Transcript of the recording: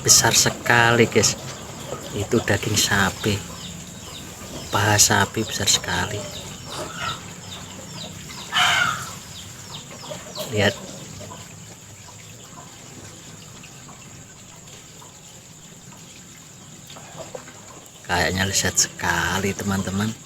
besar sekali guys. Itu daging sapi, paha sapi besar sekali. Lihat, kayaknya lezat sekali teman-teman.